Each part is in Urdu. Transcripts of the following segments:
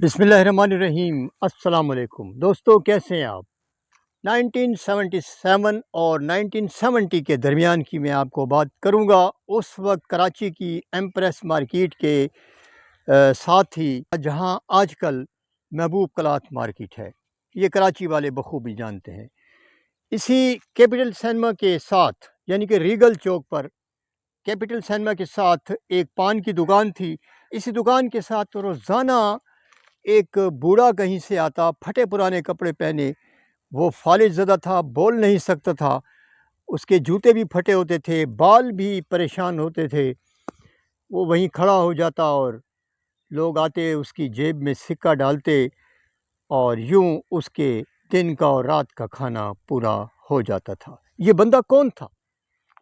بسم اللہ الرحمن الرحیم۔ السلام علیکم دوستو، کیسے ہیں آپ؟ 1977 اور 1970 کے درمیان کی میں آپ کو بات کروں گا۔ اس وقت کراچی کی ایمپریس مارکیٹ کے ساتھ ہی جہاں آج کل محبوب کلاتھ مارکیٹ ہے، یہ کراچی والے بخوبی جانتے ہیں۔ اسی کیپٹل سینما کے ساتھ یعنی کہ ریگل چوک پر کیپٹل سینما کے ساتھ ایک پان کی دکان تھی۔ اسی دکان کے ساتھ روزانہ ایک بوڑھا کہیں سے آتا، پھٹے پرانے کپڑے پہنے، وہ فالج زدہ تھا، بول نہیں سکتا تھا، اس کے جوتے بھی پھٹے ہوتے تھے، بال بھی پریشان ہوتے تھے۔ وہ وہیں کھڑا ہو جاتا اور لوگ آتے، اس کی جیب میں سکہ ڈالتے اور یوں اس کے دن کا اور رات کا کھانا پورا ہو جاتا تھا۔ یہ بندہ کون تھا؟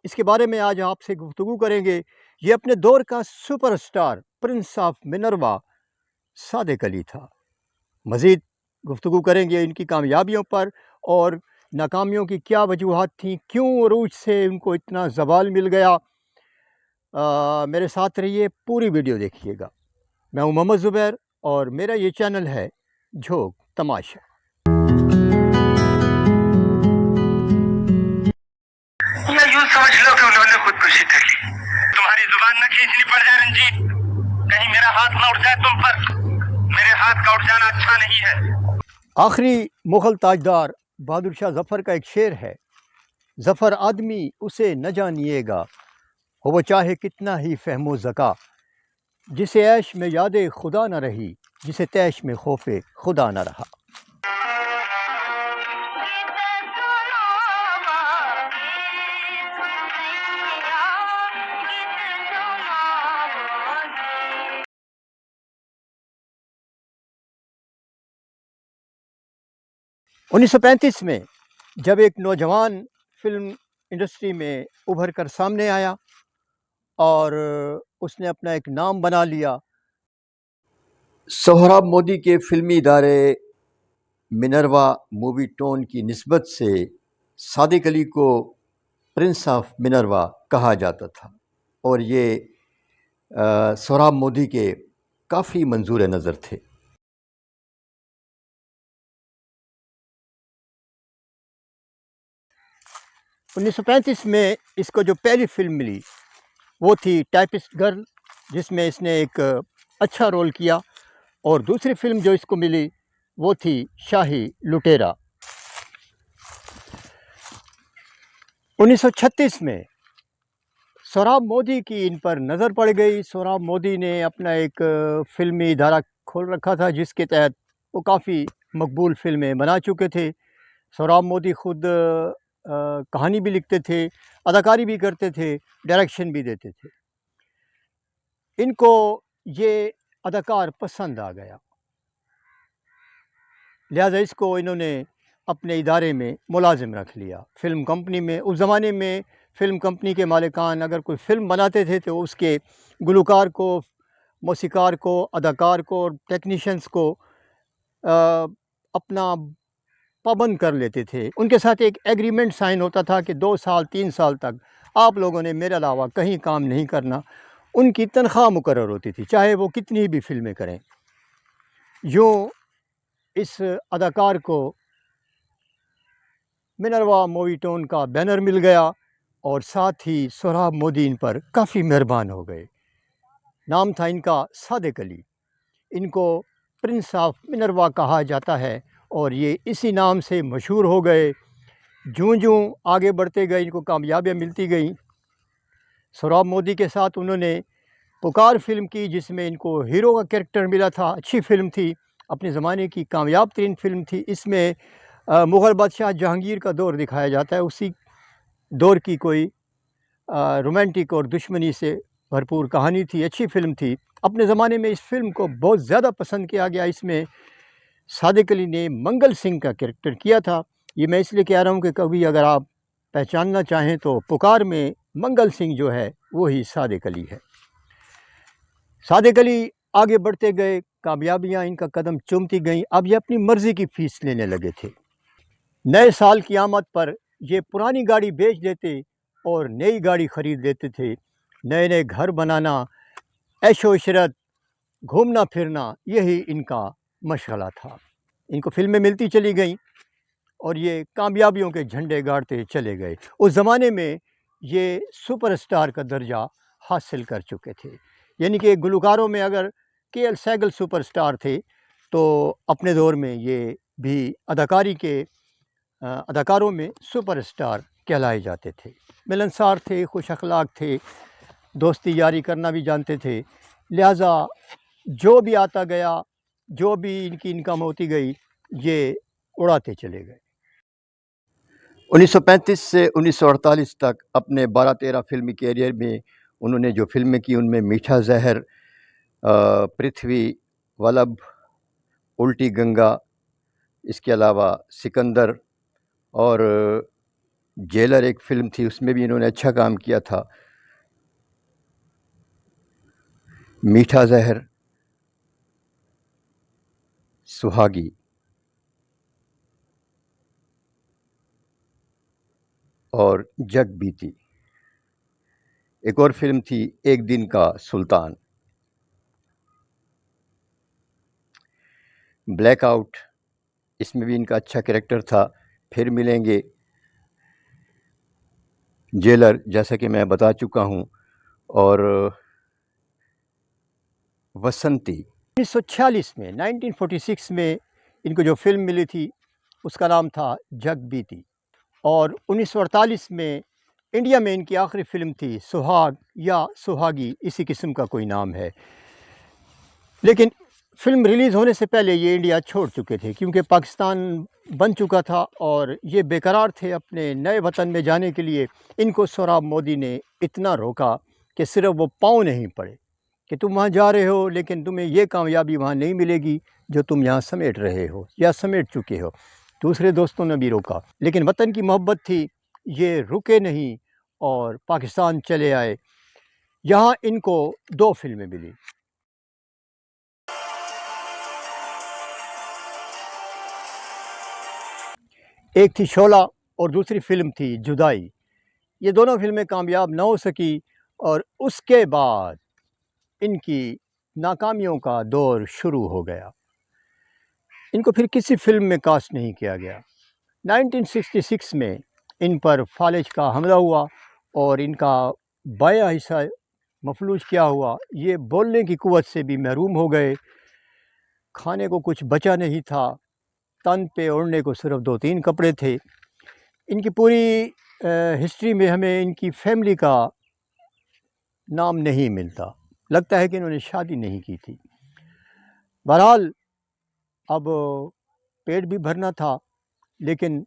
اس کے بارے میں آج آپ سے گفتگو کریں گے۔ یہ اپنے دور کا superstar prince of Minerva Sadiq Ali تھا۔ مزید گفتگو کریں گے ان کی کامیابیوں پر اور ناکامیوں کی کیا وجوہات تھیں، کیوں عروج سے ان کو اتنا زوال مل گیا۔ میرے ساتھ رہیے، پوری ویڈیو دیکھیے گا۔ میں ہوں محمد زبیر اور میرا یہ چینل ہے جھوک تماشا۔ یا یوں سمجھ لو کہ انہوں نے خودکشی کر لی۔ تمہاری زبان نہ کھینچنی پڑ جائے رنجیت، کہیں میرا ہاتھ نہ اٹھ جائے تم پر، میرے ہاتھ کا اٹھ جانا اچھا نہیں ہے۔ آخری مغل تاجدار بہادر شاہ ظفر کا ایک شعر ہے: ظفر آدمی اسے نہ جانیے گا، ہو وہ چاہے کتنا ہی فہم و ذکا، جسے عیش میں یاد خدا نہ رہی، جسے تیش میں خوف خدا نہ رہا۔ انیس سو پینتیس میں جب ایک نوجوان فلم انڈسٹری میں ابھر کر سامنے آیا اور اس نے اپنا ایک نام بنا لیا، سہراب مودی کے فلمی ادارے منروا مووی ٹون کی نسبت سے صادق علی کو پرنس آف منروا کہا جاتا تھا، اور یہ سہراب مودی کے کافی منظور نظر تھے۔ 1935 میں اس کو جو پہلی فلم ملی وہ تھی ٹائپسٹ گرل، جس میں اس نے ایک اچھا رول کیا، اور دوسری فلم جو اس کو ملی وہ تھی شاہی لٹیرا۔ 1936 میں سہراب مودی کی ان پر نظر پڑ گئی۔ سہراب مودی نے اپنا ایک فلمی ادارہ کھول رکھا تھا جس کے تحت وہ کافی مقبول فلمیں بنا چکے تھے۔ سہراب مودی خود کہانی بھی لکھتے تھے، اداکاری بھی کرتے تھے، ڈائریکشن بھی دیتے تھے۔ ان کو یہ اداکار پسند آ گیا، لہذا اس کو انہوں نے اپنے ادارے میں ملازم رکھ لیا فلم کمپنی میں۔ اس زمانے میں فلم کمپنی کے مالکان اگر کوئی فلم بناتے تھے تو اس کے گلوکار کو، موسیقار کو، اداکار کو اور ٹیکنیشینز کو اپنا پابند کر لیتے تھے۔ ان کے ساتھ ایک ایگریمنٹ سائن ہوتا تھا کہ 2 سال 3 سال تک آپ لوگوں نے میرے علاوہ کہیں کام نہیں کرنا۔ ان کی تنخواہ مقرر ہوتی تھی، چاہے وہ کتنی بھی فلمیں کریں۔ یوں اس اداکار کو منروا مووی ٹون کا بینر مل گیا اور ساتھ ہی سہراب مودی ان پر کافی مہربان ہو گئے۔ نام تھا ان کا صادق علی۔ ان کو پرنس آف منروا کہا جاتا ہے اور یہ اسی نام سے مشہور ہو گئے۔ جوں جوں آگے بڑھتے گئے ان کو کامیابیاں ملتی گئیں۔ سہراب مودی کے ساتھ انہوں نے پکار فلم کی جس میں ان کو ہیرو کا کریکٹر ملا تھا، اچھی فلم تھی، اپنے زمانے کی کامیاب ترین فلم تھی۔ اس میں مغل بادشاہ جہانگیر کا دور دکھایا جاتا ہے، اسی دور کی کوئی رومانٹک اور دشمنی سے بھرپور کہانی تھی، اچھی فلم تھی۔ اپنے زمانے میں اس فلم کو بہت زیادہ پسند کیا گیا۔ اس میں صادق علی نے منگل سنگھ کا کریکٹر کیا تھا۔ یہ میں اس لیے کہہ رہا ہوں کہ کبھی اگر آپ پہچاننا چاہیں تو پکار میں منگل سنگھ جو ہے وہی صادق علی ہے۔ صادق علی آگے بڑھتے گئے، کامیابیاں ان کا قدم چومتی گئیں۔ اب یہ اپنی مرضی کی فیس لینے لگے تھے۔ نئے سال کی آمد پر یہ پرانی گاڑی بیچ دیتے اور نئی گاڑی خرید لیتے تھے۔ نئے نئے گھر بنانا، عیش و عشرت، گھومنا پھرنا، یہی ان کا مشغلہ تھا۔ ان کو فلمیں ملتی چلی گئیں اور یہ کامیابیوں کے جھنڈے گاڑتے چلے گئے۔ اس زمانے میں یہ سپر اسٹار کا درجہ حاصل کر چکے تھے، یعنی کہ گلوکاروں میں اگر کے ایل سہگل سپر اسٹار تھے تو اپنے دور میں یہ بھی اداکاروں میں سپر اسٹار کہلائے جاتے تھے۔ ملنسار تھے، خوش اخلاق تھے، دوستی یاری کرنا بھی جانتے تھے، لہٰذا جو بھی آتا گیا، جو بھی ان کی انکم ہوتی گئی، یہ اڑاتے چلے گئے۔ 1935 سے 1948 تک اپنے 12-13 فلمی کیریئر میں انہوں نے جو فلمیں کی ان میں میٹھا زہر، پرتھوی، ولبھ، الٹی گنگا، اس کے علاوہ سکندر اور جیلر ایک فلم تھی، اس میں بھی انہوں نے اچھا کام کیا تھا۔ میٹھا زہر، سہاگی اور جگ بیتی۔ ایک اور فلم تھی ایک دن کا سلطان۔ بلیک آؤٹ، اس میں بھی ان کا اچھا کریکٹر تھا۔ پھر ملیں گے، جیلر جیسا کہ میں بتا چکا ہوں، اور وسنتی۔ 1946 میں 1946 میں ان کو جو فلم ملی تھی اس کا نام تھا جگ بیتی، اور 1948 میں انڈیا میں ان کی آخری فلم تھی سہاگ یا سہاگی، اسی قسم کا کوئی نام ہے۔ لیکن فلم ریلیز ہونے سے پہلے یہ انڈیا چھوڑ چکے تھے، کیونکہ پاکستان بن چکا تھا اور یہ بیقرار تھے اپنے نئے وطن میں جانے کے لیے۔ ان کو سوراب مودی نے اتنا روکا کہ صرف وہ پاؤں نہیں پڑے کہ تم وہاں جا رہے ہو لیکن تمہیں یہ کامیابی وہاں نہیں ملے گی جو تم یہاں سمیٹ رہے ہو یا سمیٹ چکے ہو۔ دوسرے دوستوں نے بھی روکا، لیکن وطن کی محبت تھی، یہ رکے نہیں اور پاکستان چلے آئے۔ یہاں ان کو 2 فلمیں ملی، ایک تھی شعلہ اور دوسری فلم تھی جدائی۔ یہ دونوں فلمیں کامیاب نہ ہو سکی اور اس کے بعد ان کی ناکامیوں کا دور شروع ہو گیا۔ ان کو پھر کسی فلم میں کاسٹ نہیں کیا گیا۔ 1966 میں ان پر فالج کا حملہ ہوا اور ان کا بایاں حصہ مفلوج کیا ہوا۔ یہ بولنے کی قوت سے بھی محروم ہو گئے، کھانے کو کچھ بچا نہیں تھا، تن پہ اوڑھنے کو صرف 2-3 کپڑے تھے۔ ان کی پوری ہسٹری میں ہمیں ان کی فیملی کا نام نہیں ملتا، لگتا ہے کہ انہوں نے شادی نہیں کی تھی۔ بہرحال اب پیٹ بھی بھرنا تھا، لیکن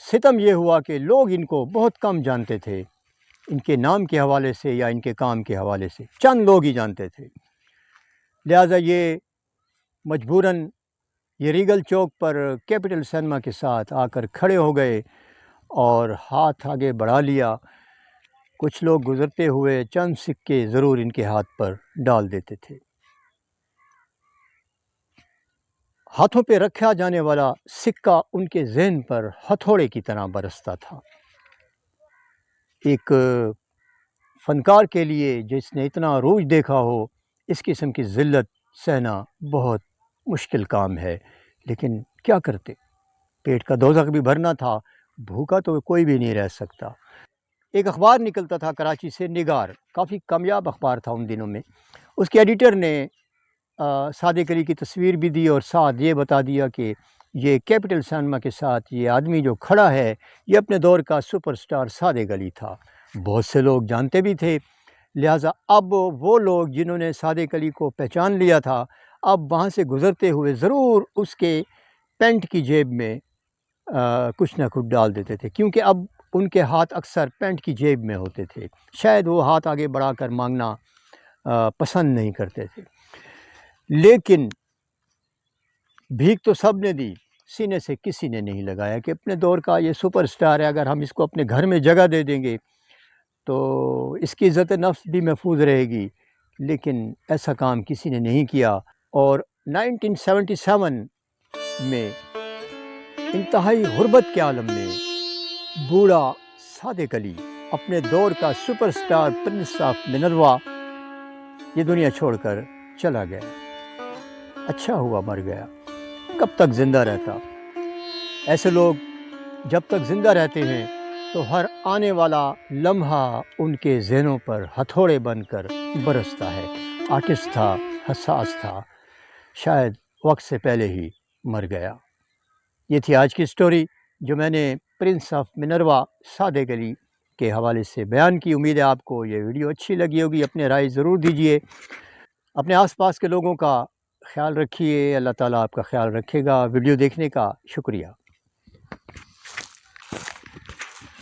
ستم یہ ہوا کہ لوگ ان کو بہت کم جانتے تھے، ان کے نام کے حوالے سے یا ان کے کام کے حوالے سے چند لوگ ہی جانتے تھے۔ لہٰذا یہ مجبوراً یہ ریگل چوک پر کیپٹل سنیما کے ساتھ آ کر کھڑے ہو گئے اور ہاتھ آگے بڑھا لیا۔ کچھ لوگ گزرتے ہوئے چند سکے ضرور ان کے ہاتھ پر ڈال دیتے تھے۔ ہاتھوں پہ رکھا جانے والا سکہ ان کے ذہن پر ہتھوڑے کی طرح برستا تھا۔ ایک فنکار کے لیے جس نے اتنا عروج دیکھا ہو، اس قسم کی ذلت سہنا بہت مشکل کام ہے، لیکن کیا کرتے، پیٹ کا دوزخ بھی بھرنا تھا، بھوکا تو کوئی بھی نہیں رہ سکتا۔ ایک اخبار نکلتا تھا کراچی سے، نگار، کافی کامیاب اخبار تھا ان دنوں میں۔ اس کے ایڈیٹر نے صادق علی کی تصویر بھی دی اور ساتھ یہ بتا دیا کہ یہ کیپٹل سنیما کے ساتھ یہ آدمی جو کھڑا ہے یہ اپنے دور کا سپر اسٹار صادق علی تھا۔ بہت سے لوگ جانتے بھی تھے، لہٰذا اب وہ لوگ جنہوں نے صادق علی کو پہچان لیا تھا اب وہاں سے گزرتے ہوئے ضرور اس کے پینٹ کی جیب میں کچھ نہ کچھ ڈال دیتے تھے، کیونکہ اب ان کے ہاتھ اکثر پینٹ کی جیب میں ہوتے تھے، شاید وہ ہاتھ آگے بڑھا کر مانگنا پسند نہیں کرتے تھے۔ لیکن بھیک تو سب نے دی، سینے سے کسی نے نہیں لگایا کہ اپنے دور کا یہ سپر اسٹار ہے، اگر ہم اس کو اپنے گھر میں جگہ دے دیں گے تو اس کی عزت نفس بھی محفوظ رہے گی، لیکن ایسا کام کسی نے نہیں کیا۔ اور 1977 میں انتہائی غربت کے عالم میں بوڑھا صادق علی، اپنے دور کا سپر اسٹار پرنس آف منروا، یہ دنیا چھوڑ کر چلا گیا۔ اچھا ہوا مر گیا، کب تک زندہ رہتا۔ ایسے لوگ جب تک زندہ رہتے ہیں تو ہر آنے والا لمحہ ان کے ذہنوں پر ہتھوڑے بن کر برستا ہے۔ آرٹسٹ تھا، حساس تھا، شاید وقت سے پہلے ہی مر گیا۔ یہ تھی آج کی سٹوری جو میں نے پرنس آف منروا صادق علی کے حوالے سے بیان کی۔ امید ہے آپ کو یہ ویڈیو اچھی لگی ہوگی۔ اپنے رائے ضرور دیجیے، اپنے آس پاس کے لوگوں کا خیال رکھیے۔ اللہ تعالیٰ آپ کا خیال رکھے گا۔ ویڈیو دیکھنے کا شکریہ۔